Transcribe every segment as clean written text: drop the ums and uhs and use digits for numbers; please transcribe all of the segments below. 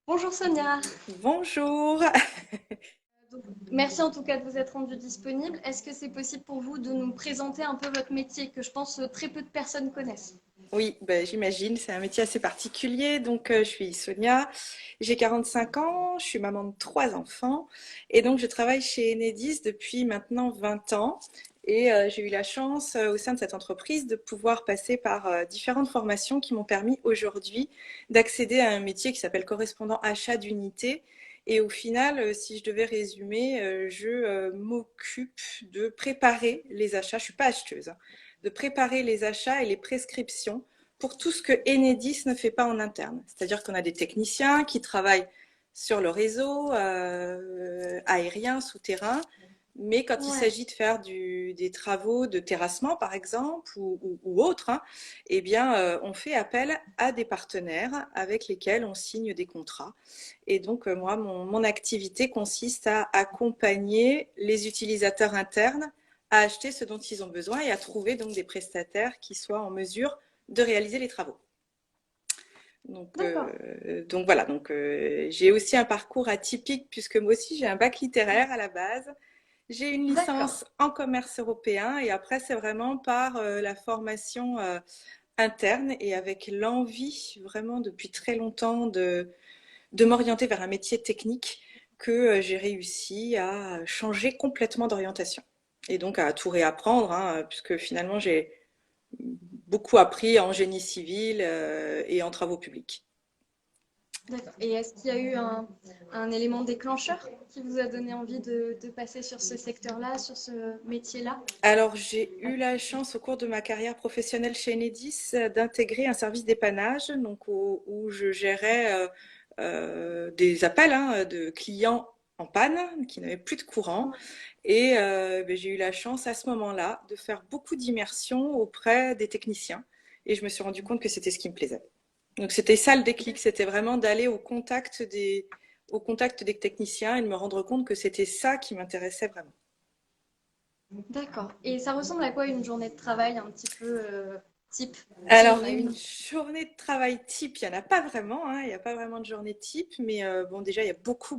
Bonjour Sonia. Bonjour. Merci en tout cas de vous être rendue disponible. Est-ce que c'est possible pour vous de nous présenter un peu votre métier que je pense très peu de personnes connaissent? Oui, ben, j'imagine, c'est un métier assez particulier. Je suis Sonia, j'ai 45 ans, je suis maman de trois enfants et donc je travaille chez Enedis depuis maintenant 20 ans. J'ai eu la chance au sein de cette entreprise de pouvoir passer par différentes formations qui m'ont permis aujourd'hui d'accéder à un métier qui s'appelle correspondant achat d'unité. Et au final, si je devais résumer, je m'occupe de préparer les achats. Je suis pas acheteuse, hein, de préparer les achats et les prescriptions pour tout ce que Enedis ne fait pas en interne. C'est-à-dire qu'on a des techniciens qui travaillent sur le réseau aérien, souterrain, mais quand il Ouais, s'agit de faire des travaux de terrassement, par exemple, ou autre, hein, eh bien, on fait appel à des partenaires avec lesquels on signe des contrats. Et donc, moi, mon activité consiste à accompagner les utilisateurs internes à acheter ce dont ils ont besoin et à trouver donc des prestataires qui soient en mesure de réaliser les travaux. d'accord. Voilà, j'ai aussi un parcours atypique puisque moi aussi j'ai un bac littéraire à la base. J'ai une D'accord. licence en commerce européen et après c'est vraiment par la formation interne et avec l'envie vraiment depuis très longtemps de m'orienter vers un métier technique que j'ai réussi à changer complètement d'orientation. Et donc à tout réapprendre, hein, puisque finalement j'ai beaucoup appris en génie civil et en travaux publics. D'accord. Et est-ce qu'il y a eu un élément déclencheur qui vous a donné envie de passer sur ce secteur-là, sur ce métier-là? Alors, j'ai eu la chance au cours de ma carrière professionnelle chez Enedis d'intégrer un service d'épanage où je gérais des appels hein, de clients en panne qui n'avaient plus de courant. Ouais. J'ai eu la chance à ce moment-là de faire beaucoup d'immersion auprès des techniciens. Et je me suis rendu compte que c'était ce qui me plaisait. Donc, c'était ça le déclic, c'était vraiment d'aller au contact des techniciens et de me rendre compte que c'était ça qui m'intéressait vraiment. D'accord. Et ça ressemble à quoi une journée de travail un petit peu type, s'il y Alors, en a une une? journée de travail type, il n'y en a pas vraiment, hein, il n'y a pas vraiment de journée type, mais bon, déjà, il y a beaucoup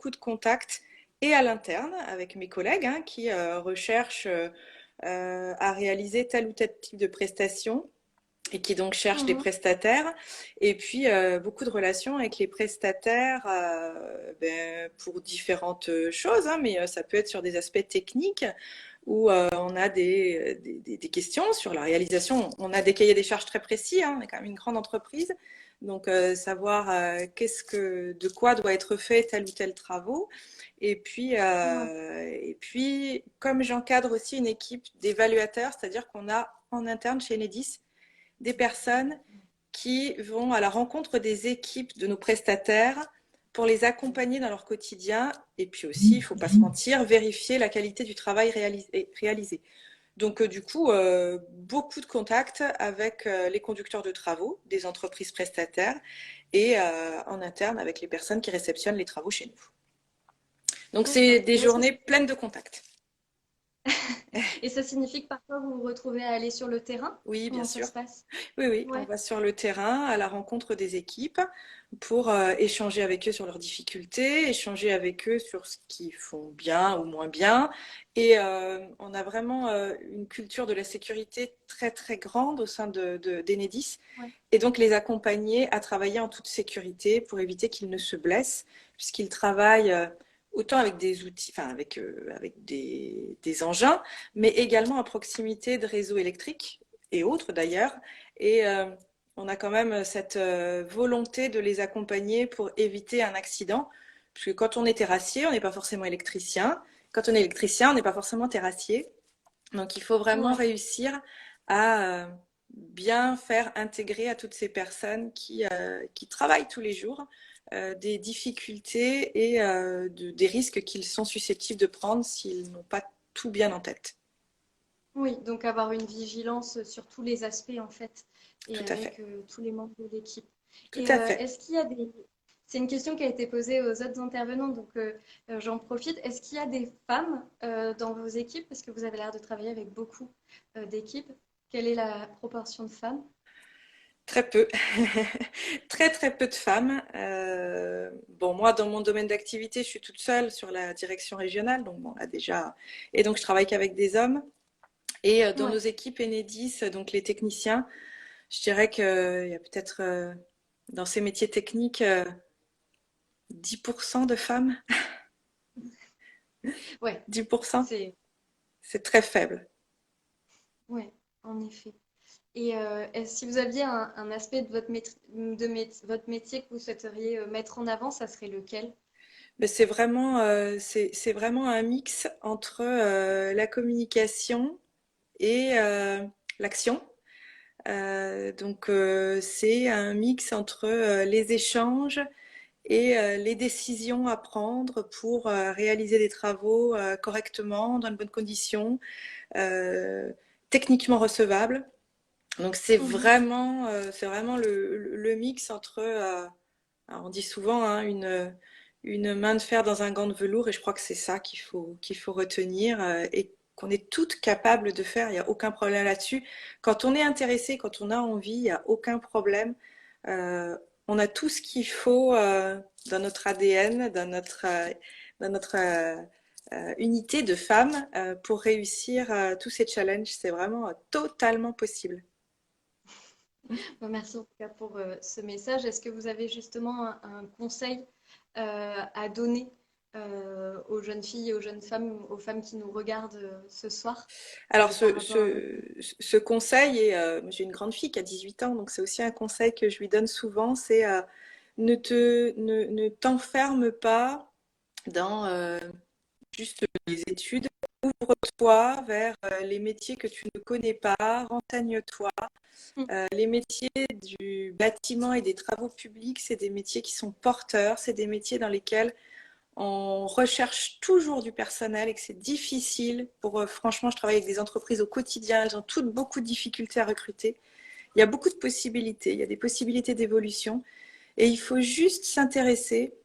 de contacts et à l'interne avec mes collègues hein, qui recherchent à réaliser tel ou tel type de prestation et qui donc cherchent des Mhm. prestataires. Et puis, beaucoup de relations avec les prestataires pour différentes choses, hein, mais ça peut être sur des aspects techniques où on a des questions sur la réalisation. On a des cahiers des charges très précis, hein, on est quand même une grande entreprise. Donc, savoir de quoi doit être fait tel ou tel travaux. Ouais. Et puis, comme j'encadre aussi une équipe d'évaluateurs, c'est-à-dire qu'on a en interne chez Enedis des personnes qui vont à la rencontre des équipes de nos prestataires pour les accompagner dans leur quotidien et puis aussi, il ne faut pas se mentir, vérifier la qualité du travail réalisé. Beaucoup de contacts avec les conducteurs de travaux des entreprises prestataires et en interne avec les personnes qui réceptionnent les travaux chez nous. Donc D'accord. c'est des Et est-ce que journées pleines de contacts. et ça signifie que parfois vous vous retrouvez à aller sur le terrain? Oui, bien Comment ça sûr. se passe? Oui, oui, on Ouais. va sur le terrain à la rencontre des équipes pour échanger avec eux sur leurs difficultés, échanger avec eux sur ce qu'ils font bien ou moins bien. On a vraiment une culture de la sécurité très très grande au sein d'Enedis Ouais. et donc les accompagner à travailler en toute sécurité pour éviter qu'ils ne se blessent puisqu'ils travaillent autant avec des outils, enfin avec des engins, mais également à proximité de réseaux électriques et autres d'ailleurs. Et on a quand même cette volonté de les accompagner pour éviter un accident, puisque quand on est terrassier, on n'est pas forcément électricien. Quand on est électricien, on n'est pas forcément terrassier. Donc il faut vraiment Ouais. réussir à bien faire intégrer à toutes ces personnes qui travaillent tous les jours des difficultés et des risques qu'ils sont susceptibles de prendre s'ils n'ont pas tout bien en tête. Oui, donc avoir une vigilance sur tous les aspects en fait et Tout à fait. avec tous les membres de l'équipe. Tout Et à fait. est-ce qu'il y a des... C'est une question qui a été posée aux autres intervenants, donc j'en profite. Est-ce qu'il y a des femmes dans vos équipes? Parce que vous avez l'air de travailler avec beaucoup d'équipes. Quelle est la proportion de femmes? Très peu, très très peu de femmes. Bon, moi, dans mon domaine d'activité, je suis toute seule sur la direction régionale, donc bon, là déjà, et donc je travaille qu'avec des hommes. Et dans nos Ouais, équipes Enedis, donc les techniciens, je dirais qu'il y a peut-être dans ces métiers techniques 10% de femmes. ouais, 10%, c'est, c'est très faible. ouais, en effet. Et si vous aviez un aspect de votre métier que vous souhaiteriez mettre en avant, ça serait lequel? Mais c'est vraiment un mix entre la communication et l'action. C'est un mix entre les échanges et les décisions à prendre pour réaliser des travaux correctement, dans de bonnes conditions, euh, techniquement recevables. Donc Mhm. c'est vraiment le mix entre, alors on dit souvent hein, une main de fer dans un gant de velours, et je crois que c'est ça qu'il faut retenir et qu'on est toutes capables de faire. Il n'y a aucun problème là-dessus. Quand on est intéressé, quand on a envie, il n'y a aucun problème. Euh, on a tout ce qu'il faut dans notre ADN, dans notre unité de femmes pour réussir tous ces challenges. C'est vraiment totalement possible. Bon, merci en tout cas pour ce message. Est-ce que vous avez justement un conseil à donner aux jeunes filles, aux jeunes femmes, aux femmes qui nous regardent ce soir Alors, par rapport à votre... ce conseil, et j'ai une grande fille qui a 18 ans, donc c'est aussi un conseil que je lui donne souvent, c'est ne t'enferme pas dans juste les études. Ouvre-toi vers les métiers que tu ne connais pas, renseigne-toi. Les métiers du bâtiment et des travaux publics, c'est des métiers qui sont porteurs, c'est des métiers dans lesquels on recherche toujours du personnel et que c'est difficile pour, franchement, je travaille avec des entreprises au quotidien, elles ont toutes beaucoup de difficultés à recruter. Il y a beaucoup de possibilités, il y a des possibilités d'évolution et il faut juste s'intéresser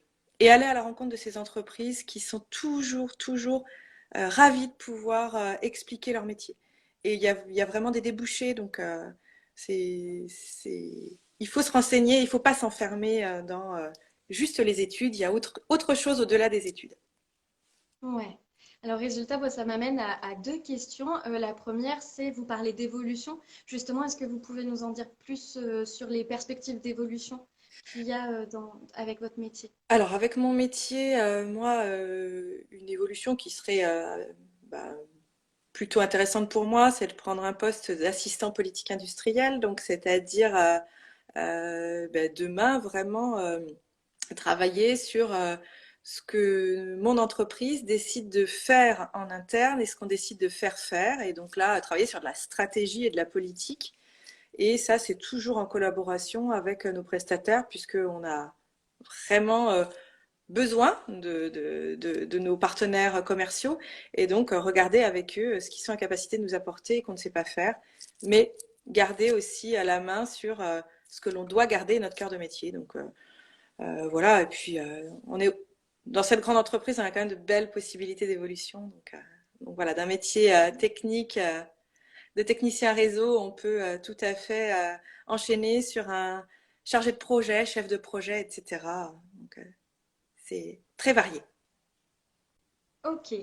et aller à la rencontre de ces entreprises qui sont toujours ravies de pouvoir expliquer leur métier. Et il y a vraiment des débouchés, donc il faut se renseigner, il ne faut pas s'enfermer dans juste les études, il y a autre chose au-delà des études. Ouais. Alors, résultat, moi, ça m'amène à deux questions. La première, c'est vous parlez d'évolution. Justement, est-ce que vous pouvez nous en dire plus sur les perspectives d'évolution qu'il y a avec votre métier? Alors, avec mon métier, moi, une évolution qui serait bah, plutôt intéressante pour moi, c'est de prendre un poste d'assistant politique industriel, donc c'est-à-dire demain vraiment travailler sur ce que mon entreprise décide de faire en interne et ce qu'on décide de faire faire, et donc là, travailler sur de la stratégie et de la politique. Et ça, c'est toujours en collaboration avec nos prestataires, puisqu'on a vraiment besoin de nos partenaires commerciaux et donc regarder avec eux ce qu'ils sont en capacité de nous apporter et qu'on ne sait pas faire, mais garder aussi à la main sur ce que l'on doit garder, notre cœur de métier. Donc voilà, et puis on est dans cette grande entreprise, on a quand même de belles possibilités d'évolution. Donc voilà, d'un métier technique, de technicien réseau, on peut tout à fait enchaîner sur un chargé de projet, chef de projet, etc. Donc, c'est très varié. Ok,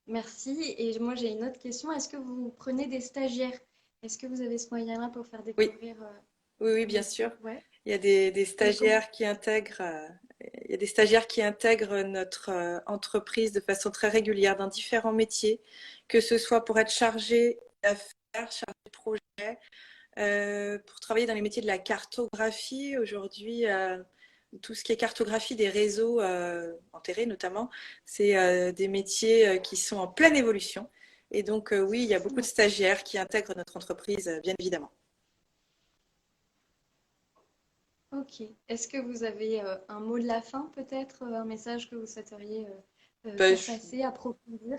merci. Et moi, j'ai une autre question. Est-ce que vous prenez des stagiaires? Est-ce que vous avez ce moyen-là pour faire Oui, découvrir oui, le bien métier? sûr. Ouais. Il y a des Et comment? stagiaires qui intègrent, il y a des stagiaires qui intègrent notre entreprise de façon très régulière dans différents métiers, que ce soit pour être chargé d'affaires, chargé de projet, pour travailler dans les métiers de la cartographie. Aujourd'hui, tout ce qui est cartographie des réseaux enterrés notamment, c'est des métiers qui sont en pleine évolution. Et donc, oui, il y a beaucoup de stagiaires qui intègrent notre entreprise, bien évidemment. Ok. Est-ce que vous avez un mot de la fin, peut-être, un message que vous souhaiteriez Ben, faire passer, approfondir?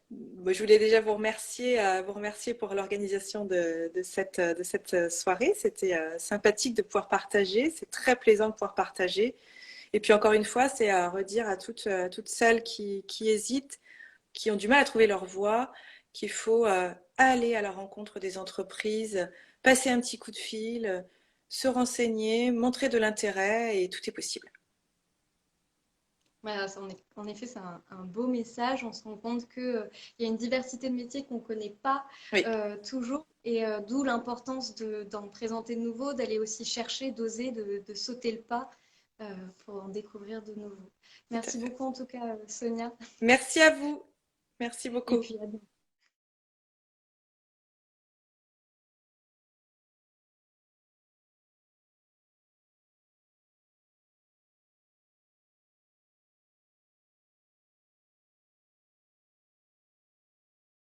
je voulais déjà vous remercier pour l'organisation de cette soirée. C'était sympathique de pouvoir partager. C'est très plaisant de pouvoir partager. Et puis encore une fois, c'est à redire à toutes celles qui hésitent, qui ont du mal à trouver leur voie, qu'il faut aller à la rencontre des entreprises, passer un petit coup de fil, se renseigner, montrer de l'intérêt et tout est possible. Voilà, en effet, c'est un beau message. On se rend compte qu'il y a une diversité de métiers qu'on ne connaît pas Oui, toujours, et d'où l'importance d'en présenter de nouveaux, d'aller aussi chercher, d'oser, de sauter le pas pour en découvrir de nouveaux. tout à Merci fait. beaucoup en tout cas, Sonia, Merci à vous. Merci et beaucoup. puis à bientôt.